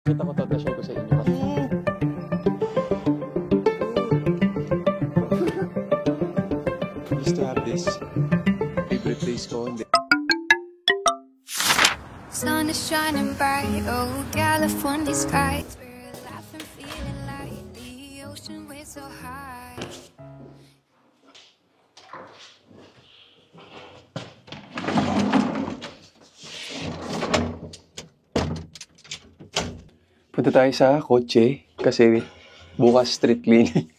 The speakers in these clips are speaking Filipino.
Kita ko to, share ko sa inyo. Used to have this favorite place ko. Sun is shining bright, oh California skies. We're laughing, feeling light, the ocean waves so high. Punta tayo sa kotse kasi bukas street cleaning.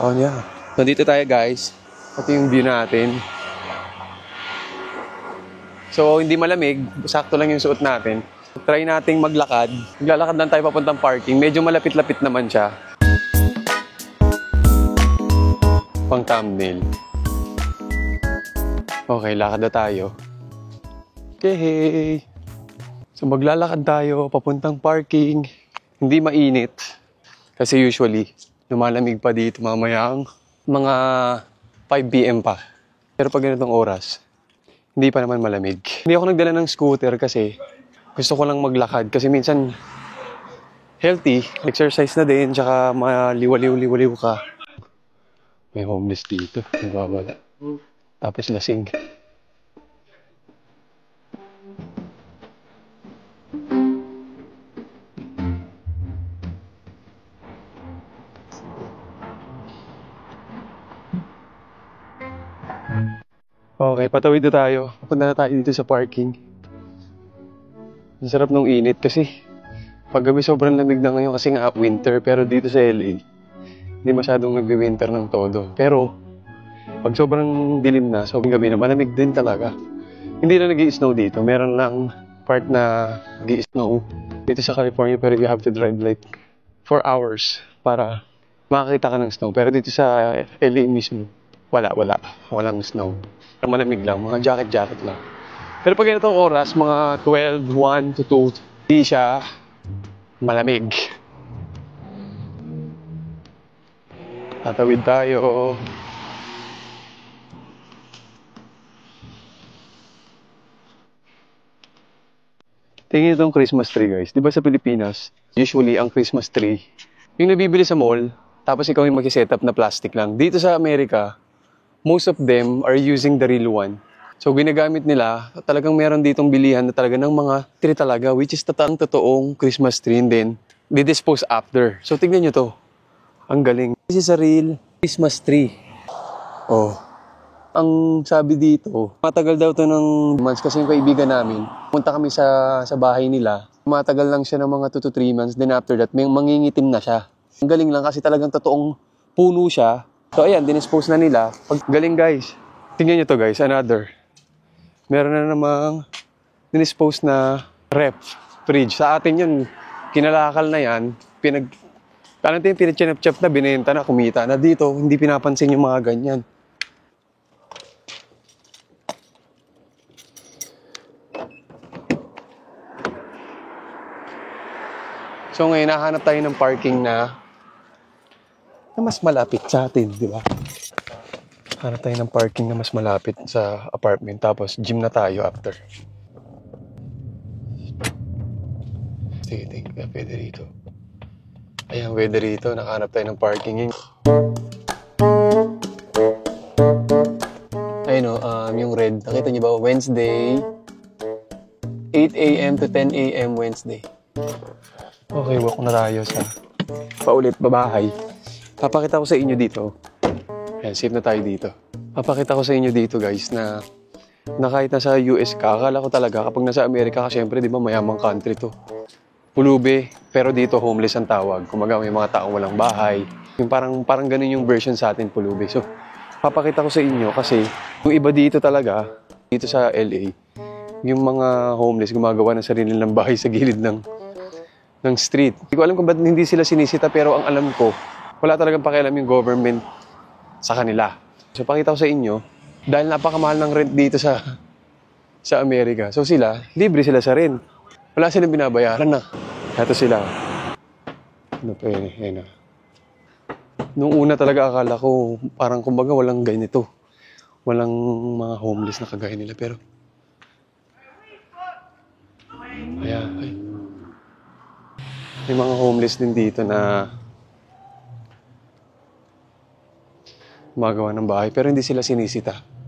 Oh yeah. Nandito tayo guys. Ito yung view natin. So hindi malamig, sakto lang yung suot natin. Try nating maglakad. Maglalakad lang tayo papuntang parking. Medyo malapit-lapit naman siya. Pang thumbnail. Okay, lakad na tayo. Okay. So maglalakad tayo papuntang parking. Hindi mainit. Kasi usually, lumalamig pa dito mamayang mga 5 PM pa. Pero pag ganitong oras, hindi pa naman malamig. Hindi ako nagdala ng scooter kasi gusto ko lang maglakad. Kasi minsan, healthy, exercise na din, tsaka maliwaliw-liwaliw ka. May homeless dito, nagbabala. Tapos lasing. Okay, patawid na tayo. Papunta na tayo dito sa parking. Ang sarap nung init kasi paggabi sobrang lamig na ngayon kasi nga winter. Pero dito sa LA, hindi masyadong nagwi-winter ng todo. Pero pag sobrang dilim na, sobrang gabi na, malamig din talaga. Hindi na nag-i-snow dito. Meron lang part na nag-i-snow dito sa California, pero you have to drive like 4 hours para makakita ka ng snow. Pero dito sa LA mismo, walang snow. Malamig lang, mga jacket lang. Pero pag ganitong oras, mga 12, 1 to 2, hindi siya malamig. Tatawid tayo. Tingnan itong Christmas tree guys. Di ba sa Pilipinas, usually ang Christmas tree, yung nabibili sa mall, tapos ikaw yung mag-setup na plastic lang. Dito sa Amerika, most of them are using the real one. So ginagamit nila, talagang meron ditong bilihan na talaga ng mga tree talaga, which is totoong Christmas tree, and then di-dispose after. So tignan nyo to. Ang galing. This is a real Christmas tree. Oh. Ang sabi dito, matagal daw to ng months kasi yung kaibigan namin, punta kami sa bahay nila, matagal lang siya ng mga 2 to 3 months, then after that, may mangingitim na siya. Ang galing lang kasi talagang totoong puno siya. So ayan, dinispose na nila. Galing guys. Tingnan nyo to guys, another. Meron na namang dinispose na fridge. Sa atin yun, kinalakal na yan. Pinag-chap na, binenta na, kumita na. Dito, hindi pinapansin yung mga ganyan. So ngayon, nahanap tayo ng parking na mas malapit sa atin, di ba? Hanap tayo ng parking na mas malapit sa apartment. Tapos, gym na tayo after. Sige, pwede rito. Ayan, pwede rito. Nakahanap tayo ng parking. Ayun o, yung red. Nakita niyo ba? Wednesday, 8 AM to 10 AM Wednesday. Okay, walk na tayo sa paulit babahay. Papakita ko sa inyo dito. Ayan, safe na tayo dito. Papakita ko sa inyo dito guys na kahit nasa US ka, akala ko talaga kapag nasa Amerika ka, syempre di ba mayamang country to. Pulubi, pero dito homeless ang tawag. Kumaga may mga taong walang bahay. Yung parang ganun yung version sa atin, pulubi. So, papakita ko sa inyo kasi yung iba dito talaga, dito sa LA, yung mga homeless gumagawa ng sarili nilang bahay sa gilid ng street. Hindi ko alam kung ba't hindi sila sinisita, pero ang alam ko, wala talagang pakialam yung government sa kanila. So, pakita ko sa inyo, dahil napakamahal ng rent dito sa Amerika. So, libre sila sa rent. Wala silang binabayaran na. Ito sila. Ano pa yun? Nung una talaga akala ko, parang kumbaga walang ganito. walang mga homeless na kagaya nila. Pero, ay, may mga homeless din dito na gumagawa ng bahay. Pero hindi sila sinisita.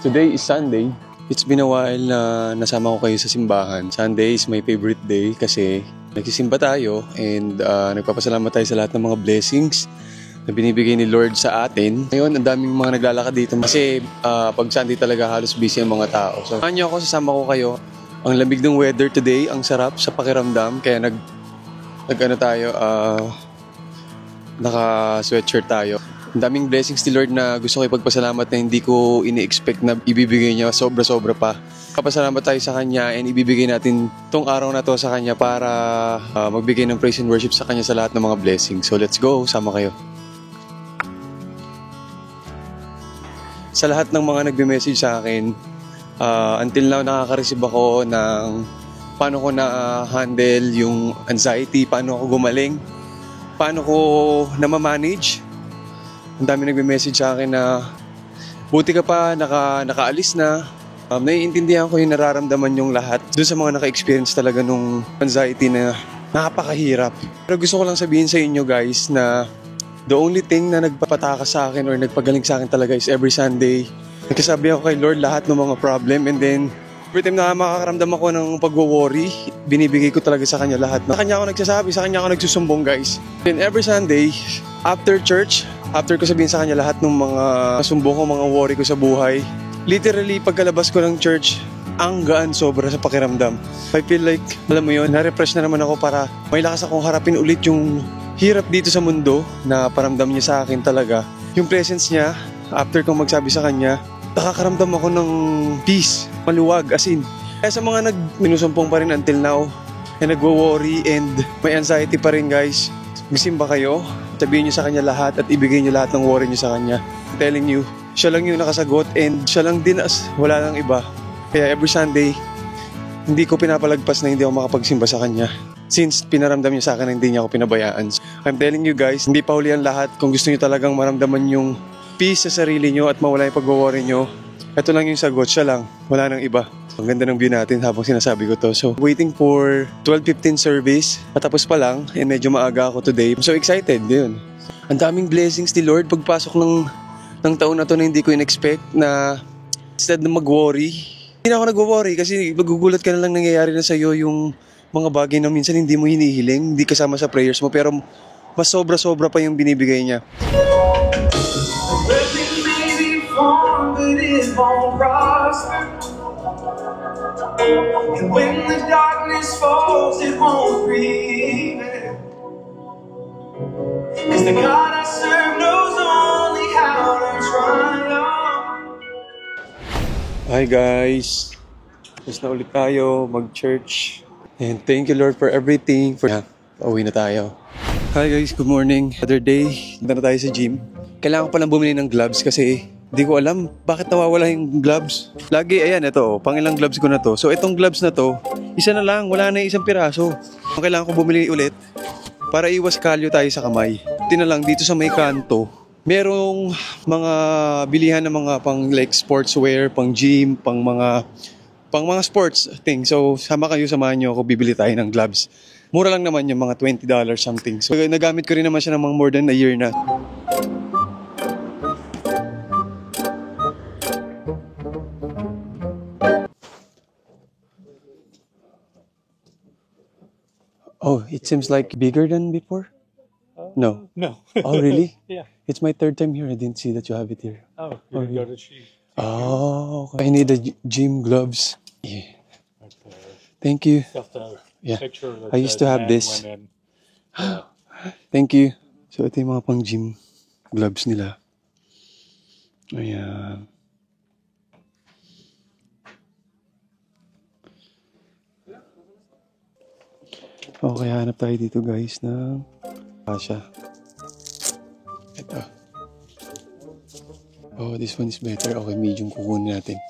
Today is Sunday. It's been a while na nasama ko kayo sa simbahan. Sunday is my favorite day kasi nagsisimba tayo and nagpapasalamat tayo sa lahat ng mga blessings na binibigay ni Lord sa atin. Ngayon, ang daming mga naglalakad dito kasi pag Sunday talaga halos busy ang mga tao. So, samahan niyo ako, sasama ko kayo. Ang lamig ng weather today, ang sarap sa pakiramdam. Kaya naka-sweatshirt tayo. Ang daming blessings ni Lord na gusto ko ipagpasalamat na hindi ko ini-expect na ibibigay niya sobra-sobra pa. Kapasalamat tayo sa Kanya and ibibigay natin tong araw na to sa Kanya para magbigay ng praise and worship sa Kanya sa lahat ng mga blessings. So let's go, sama kayo. Sa lahat ng mga nagbe-message sa akin, until now nakaka-receive ako ng paano ko na-handle yung anxiety, paano ako gumaling, paano ko na-manage. Ang dami nagme-message sa akin na buti ka pa, nakaalis na. Naiintindihan ko yung nararamdaman yung lahat. Doon sa mga naka-experience talaga nung anxiety na napakahirap. Pero gusto ko lang sabihin sa inyo guys na the only thing na nagpapatakas sa akin or nagpagaling sa akin talaga is every Sunday. Nagkasabi ako kay Lord lahat ng mga problem and then every time na makakaramdam ako ng pagwo-worry, binibigay ko talaga sa Kanya lahat. Sa Kanya ako nagsasabi, sa Kanya ako nagsusumbong guys. And every Sunday, after church, after ko sabihin sa Kanya lahat ng mga sumbong ko, mga worry ko sa buhay, literally pagkalabas ko ng church, ang gaan sobra sa pakiramdam. I feel like, alam mo yun, na-refresh na naman ako para may lakas akong harapin ulit yung hirap dito sa mundo na paramdam niya sa akin talaga. Yung presence niya, after kong magsabi sa Kanya, nakakaramdam ako ng peace, maluwag, as in. Kaya sa mga minusumpong pa rin until now, and nagwo-worry and may anxiety pa rin guys, magsimba kayo, sabihin niyo sa Kanya lahat at ibigay niyo lahat ng worry niyo sa Kanya. I'm telling you, siya lang yung nakasagot and siya lang din wala nang iba. Kaya every Sunday, hindi ko pinapalagpas na hindi ako makapagsimba sa Kanya. Since pinaramdam niya sa akin na hindi niya ako pinabayaan. I'm telling you guys, hindi pa huli ang lahat. Kung gusto niyo talagang maramdaman yung peace sa sarili niyo at mawala yung pag-worry niyo, ito lang yung sagot, siya lang. Wala nang iba. Ang ganda ng view natin habang sinasabi ko to. So, waiting for 12:15 service. Patapos pa lang, and medyo maaga ako today. I'm so excited, yun. Ang daming blessings ni Lord pagpasok ng taon na to na hindi ko in-expect na instead na mag-worry. Hindi na ako nag-worry kasi magugulat ka na lang nangyayari na sa'yo yung mga bagay na minsan hindi mo hinihiling, hindi kasama sa prayers mo, pero mas sobra-sobra pa yung binibigay niya. And when the darkness falls, it won't prevail. 'Cause the God I serve knows only how to triumph. Hi guys, tapos na ulit tayo mag-church. And thank you Lord for everything. Pauwi na tayo. Hi guys, good morning. Other day, punta na tayo sa gym. Kailangan ko palang bumili ng gloves kasi di ko alam bakit nawawala yung gloves. Lagi, ayan, ito, pangilang gloves ko na to. So, itong gloves na to, isa na lang, wala na yung isang piraso. Kailangan ko bumili ulit para iwas kalyo tayo sa kamay. Ito na lang, dito sa may kanto, merong mga bilihan ng mga pang like sportswear, pang gym, pang mga sports thing. So, samahan nyo ako, bibili tayo ng gloves. Mura lang naman yung mga $20 something. So, nagamit ko rin naman siya ng mga more than a year na. Oh, it seems like bigger than before? No. No. Oh, really? Yeah. It's my third time here. I didn't see that you have it here. Oh, you didn't go to gym. Oh, okay. I need the gym gloves. Yeah. Right there. Thank you. Got the Yeah. picture that I used to have man this. went in. Thank you. So, ito yung mga pang gym gloves nila. Ayan. Okay, hanap tayo dito guys ng Asha. Ito. Oh, this one is better. Okay, medium kukunin natin.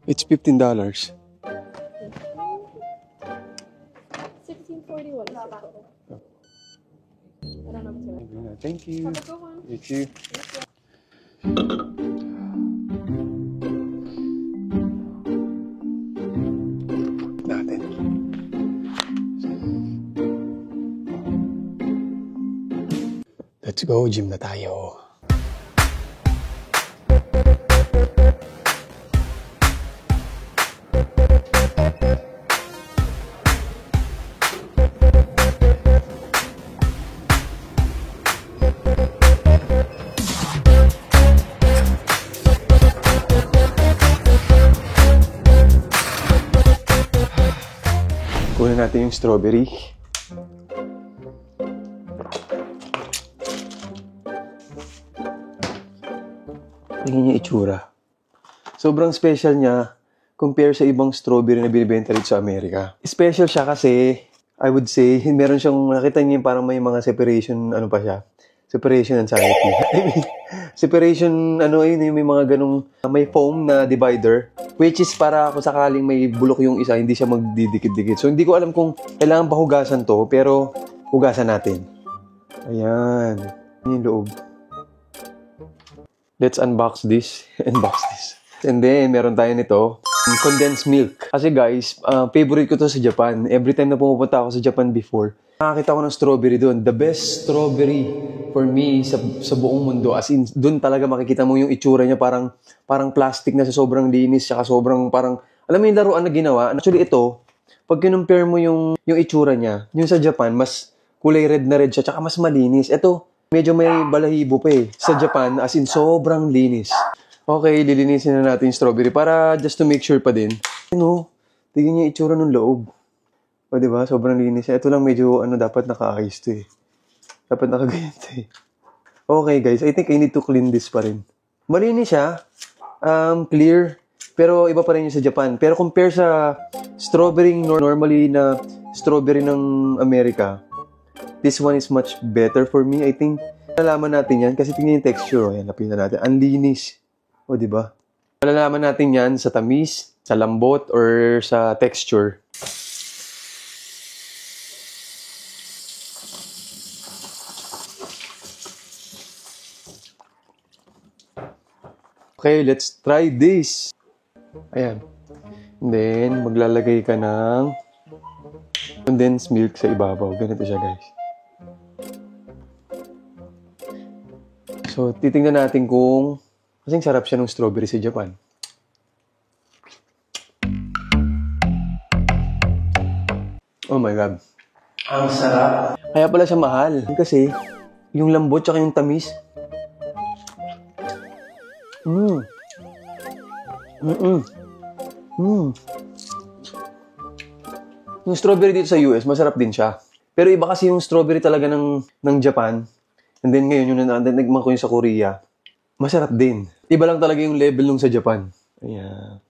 It's $15. $16.41. Thank you. You too. Natin. Let's go, gym na tayo. Kunin natin yung strawberry. Tingnan niyo itsura. Sobrang special niya compare sa ibang strawberry na binibenta rito sa Amerika. Special siya kasi, I would say, meron siyang, nakita niyo parang may mga separation, ano pa siya? Separation anxiety. Separation, yun, may mga ganong, may foam na divider, which is para kung sakaling may bulok yung isa, hindi siya magdidikit-dikit. So, hindi ko alam kung kailangan pa hugasan to, pero hugasan natin. Ayan. Yan yung loob. Let's unbox this. Unbox this. And then, meron tayo nito, condensed milk. Kasi guys, favorite ko to sa Japan. Every time na pumupunta ako sa Japan before, nakakita ko ng strawberry doon. The best strawberry for me sa buong mundo. As in, doon talaga makikita mo yung itsura niya. Parang plastic na sa sobrang linis. Saka sobrang parang, alam mo yung laruan na ginawa. Actually ito, pag kinumpare mo yung itsura niya, yung sa Japan, mas kulay red na red siya. Tsaka mas malinis. Ito, medyo may balahibo pa eh. Sa Japan, as in, sobrang linis. Okay, lilinisin na natin yung strawberry para just to make sure pa din. Tignan niyo yung itsura ng loob. O, diba? Sobrang linis. Ito lang medyo, dapat nakaayos to eh. Dapat nakaganyan to eh. Okay, guys. I think I need to clean this pa rin. Malinis siya. Clear. Pero iba pa rin yung sa Japan. Pero compare sa strawberry normally na strawberry ng Amerika, this one is much better for me. I think, nalaman natin yan kasi tingnan yung texture. Ayan, lapitan natin. Ang linis. O, diba? Malalaman natin yan sa tamis, sa lambot, or sa texture. Okay, let's try this. Ayan. And then, maglalagay ka ng condensed milk sa ibabaw. Ganito siya, guys. So, titingnan natin kung kasing sarap siya ng strawberry sa Japan. Oh my God. Ang sarap. Kaya pala siya mahal. Kasi, yung lambot tsaka yung tamis. Yung strawberry dito sa US, masarap din siya. Pero iba kasi yung strawberry talaga ng Japan. And then ngayon, yung nagman ko yung sa Korea, masarap din. Iba lang talaga yung level nung sa Japan. Ayan.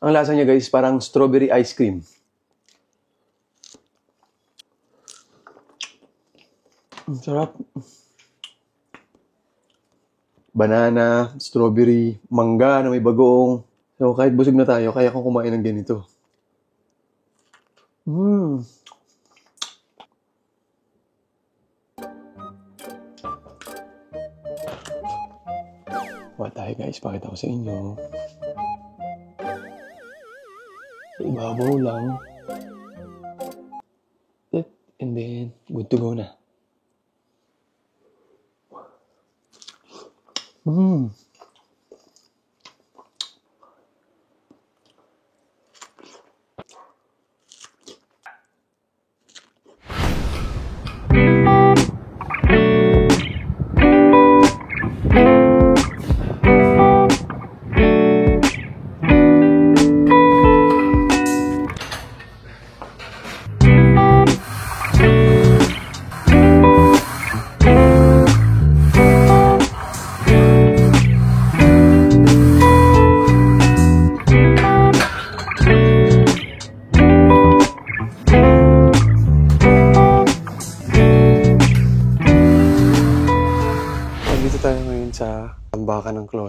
Ang lasa niya guys, parang strawberry ice cream. Ang sarap. Banana, strawberry, mangga na may bagoong. So kahit busog na tayo, kaya kong kumain ng ganito. Kuha tayo guys, pakita ko sa inyo. Sa ibabaw lang. And then, good to go na.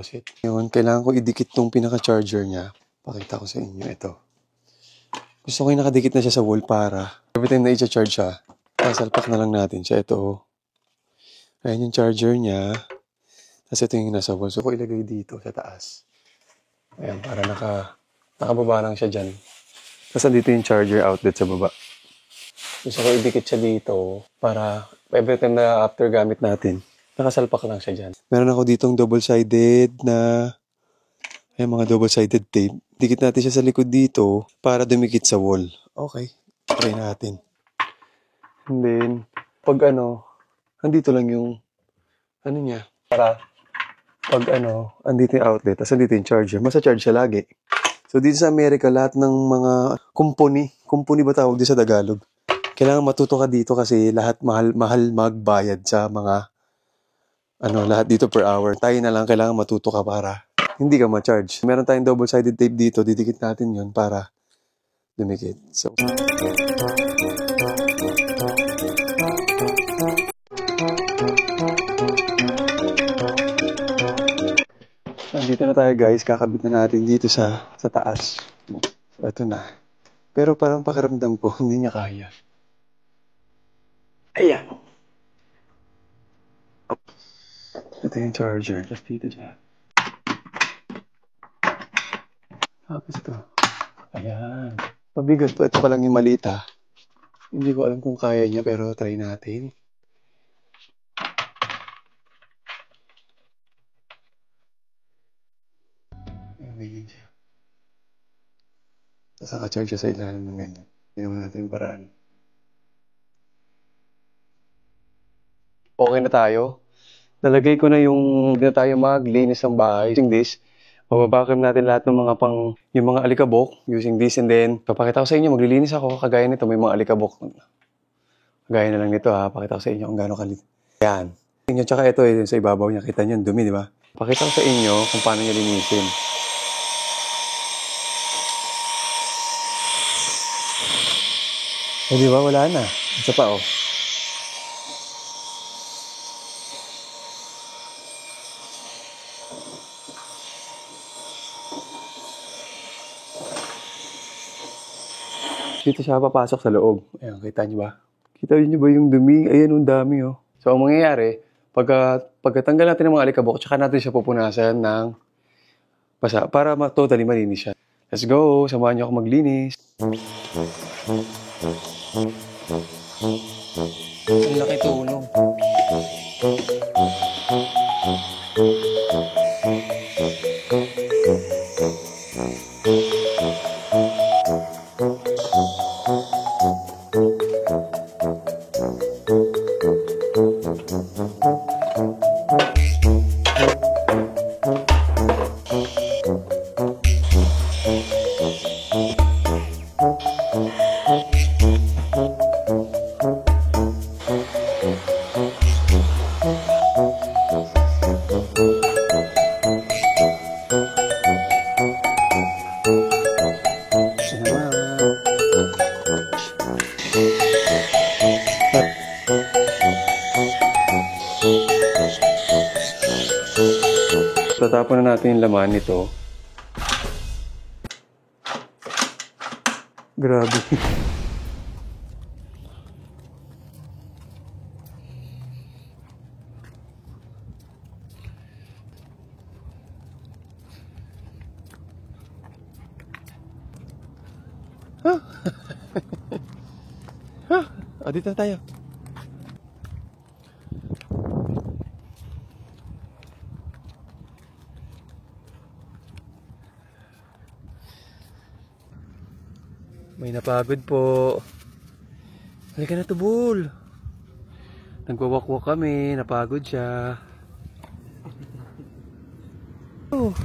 faucet. Ngayon, kailangan ko idikit tong pinaka-charger niya. Pakita ko sa inyo ito. Gusto ko yung nakadikit na siya sa wall para every time na i-charge siya, pasalpak na lang natin siya. Ito. Ayan yung charger niya. Tapos ito yung nasa wall. So, ko ilagay dito sa taas. Ayan, para nakababa lang siya dyan. Tapos andito yung charger outlet sa baba. Gusto ko idikit siya dito para every time na after gamit natin, nakasalpak lang siya dyan. Meron ako ditong double-sided na mga double-sided tape. Dikit natin siya sa likod dito para dumikit sa wall. Okay. Try natin. And then, pag andito lang yung niya. Para pag andito yung outlet, tapos andito yung charger. Masa-charge siya lagi. So, dito sa Amerika, lahat ng mga kumpuni ba tawag dito sa Tagalog? Kailangan matuto ka dito kasi lahat mahal magbayad sa mga lahat dito per hour. Tayo na lang kailangan matuto ka para hindi ka ma-charge. Meron tayong double-sided tape dito, didikit natin yun para dumikit. So, nandito na tayo guys, kakabit na natin dito sa taas. Ito na. Pero parang pakiramdam ko, hindi niya kaya. Ayan. Ito yung charger. Just dito siya. Tapos ito. Ayan. Pabigat po. Ito pa lang yung malita. Hindi ko alam kung kaya niya pero try natin. Ayan siya. Tapos naka-charge siya sa ilalim ng ganyan. Ginawa natin yung paraan. Okay na tayo. Nalagay ko na yung hindi na tayo maglinis ng bahay. Using this, mababakim natin lahat ng yung mga alikabok using this, and then papakita ko sa inyo, maglilinis ako kagaya nito, may mga alikabok. Kagaya na lang nito ha, pakita ko sa inyo kung gaano kalit. Ayan. Inyo, tsaka ito sa ibabaw niya, kita niyo, dumi, di ba? Pakita ko sa inyo kung paano niya linisin. Eh, di ba? Wala na. Isa pa, oh. Dito siya papasok sa loob. Ayan, kita niyo ba? Kita niyo ba yung dumi? Ayan, ang dami, oh. So, ang mangyayari, pagkatanggal natin ng mga alikabok, tsaka natin siya pupunasan ng basa para totally malinis siya. Let's go! Samahan niyo ako maglinis. Ang laki tulong. Tatapon na natin yung laman nito. Grabe. Dito na tayo. May napagod po. Halika na, Tubul. Nagwawakwak kami. Napagod siya. Oh.